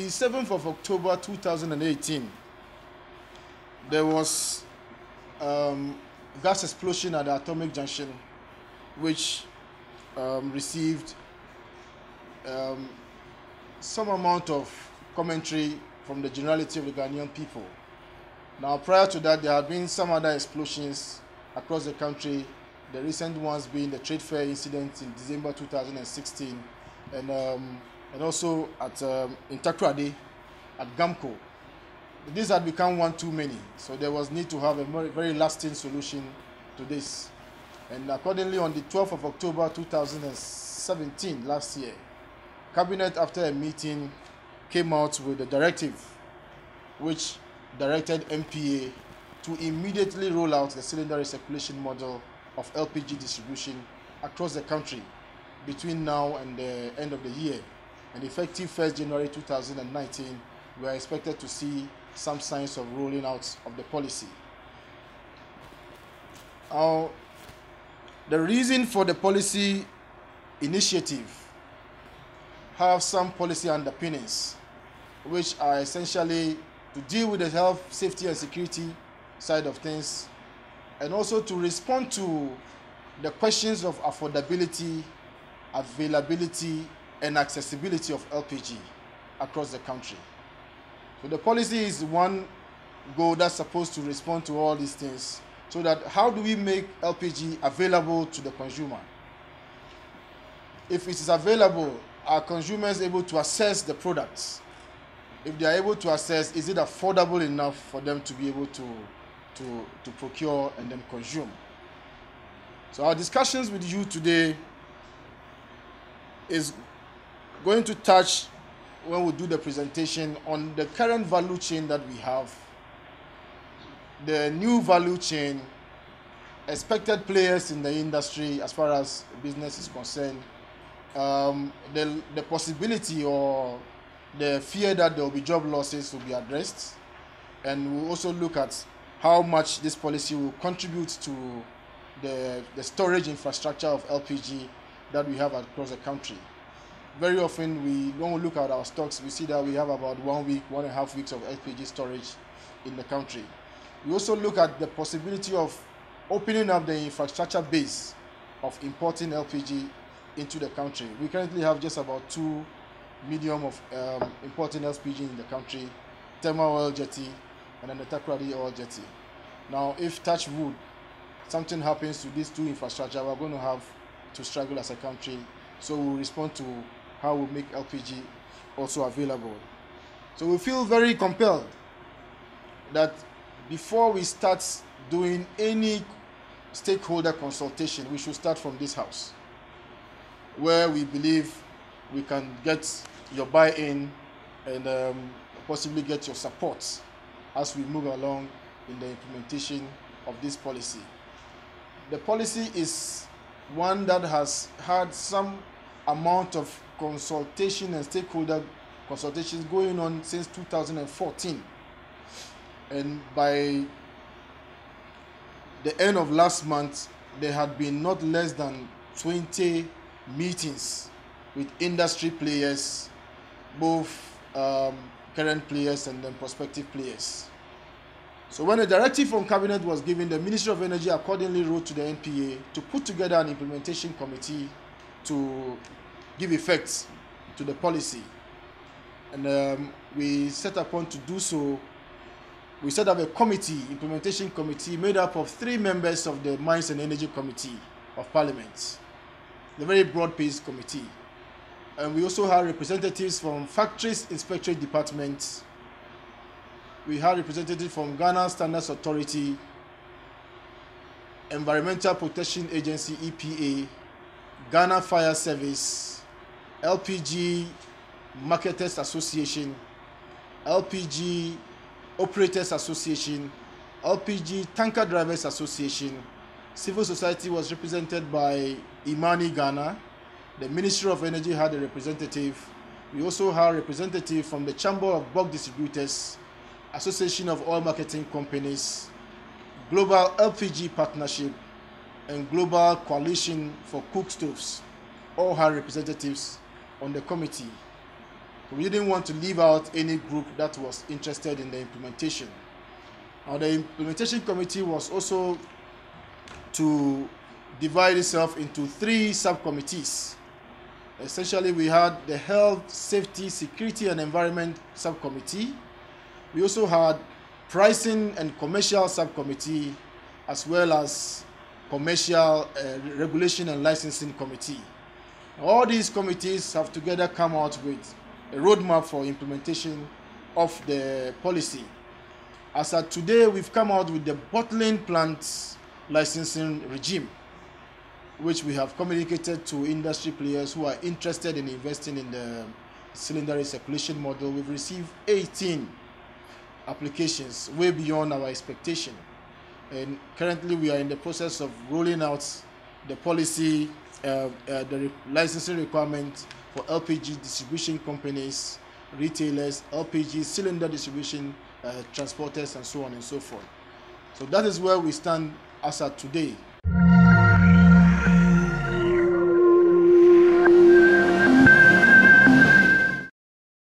7th of October 2018, there was gas explosion at the atomic junction, which received some amount of commentary from the generality of the Ghanaian people. Now, prior to that, there had been some other explosions across the country, the recent ones being the trade fair incident in December 2016, and also in Takoradi at Gamco. This had become one too many, so there was need to have a very lasting solution to this. And accordingly, on the 12th of October 2017, last year, Cabinet, after a meeting, came out with a directive which directed NPA to immediately roll out the cylinder recirculation model of LPG distribution across the country between now and the end of the year. And effective 1st January 2019, we are expected to see some signs of rolling out of the policy. Now, the reason for the policy initiative have some policy underpinnings, which are essentially to deal with the health, safety, and security side of things, and also to respond to the questions of affordability, availability, and accessibility of LPG across the country. So the policy is one goal that's supposed to respond to all these things, so that how do we make LPG available to the consumer? If it is available, are consumers able to access the products? If they are able to access, is it affordable enough for them to be able to procure and then consume? So our discussions with you today is going to touch, when we do the presentation, on the current value chain that we have, the new value chain, expected players in the industry as far as business is concerned, the possibility or the fear that there will be job losses will be addressed, and we'll also look at how much this policy will contribute to the storage infrastructure of LPG that we have across the country. Very often, when we look at our stocks, we see that we have about 1 week, 1.5 weeks of LPG storage in the country. We also look at the possibility of opening up the infrastructure base of importing LPG into the country. We currently have just about 2 medium of importing LPG in the country, Thermal Oil Jetty and then the Takoradi Oil Jetty. Now, if touch wood, something happens to these two infrastructure, we're going to have to struggle as a country. So we'll respond to how we make LPG also available. So we feel very compelled that before we start doing any stakeholder consultation, we should start from this house, where we believe we can get your buy-in and possibly get your support as we move along in the implementation of this policy. The policy is one that has had some amount of consultation and stakeholder consultations going on since 2014. And by the end of last month, there had been not less than 20 meetings with industry players, both current players and then prospective players. So when a directive from Cabinet was given, the Ministry of Energy accordingly wrote to the NPA to put together an implementation committee to give effect to the policy. And we set upon to do so. We set up a committee, implementation committee, made up of 3 members of the Mines and Energy Committee of Parliament, the very broad-based committee. And we also had representatives from Factories Inspectorate Department. We had representatives from Ghana Standards Authority, Environmental Protection Agency, EPA, Ghana Fire Service, LPG Marketers Association, LPG Operators Association, LPG Tanker Drivers Association. Civil society was represented by Imani Ghana. The Ministry of Energy had a representative. We also had a representative from the Chamber of Bulk Distributors, Association of Oil Marketing Companies, Global LPG Partnership, and Global Coalition for Cook Stoves. All had representatives on the committee. We didn't want to leave out any group that was interested in the implementation. Now, the implementation committee was also to divide itself into 3 subcommittees. Essentially, we had the Health, Safety, Security and Environment Subcommittee. We also had Pricing and Commercial Subcommittee, as well as Commercial Regulation and Licensing Committee. All these committees have together come out with a roadmap for implementation of the policy. As of today, we've come out with the bottling plant licensing regime, which we have communicated to industry players who are interested in investing in the cylinder recirculation model. We've received 18 applications, way beyond our expectation. And currently we are in the process of rolling out the policy, the licensing requirements for LPG distribution companies, retailers, LPG cylinder distribution, transporters, and so on and so forth. So that is where we stand as of today.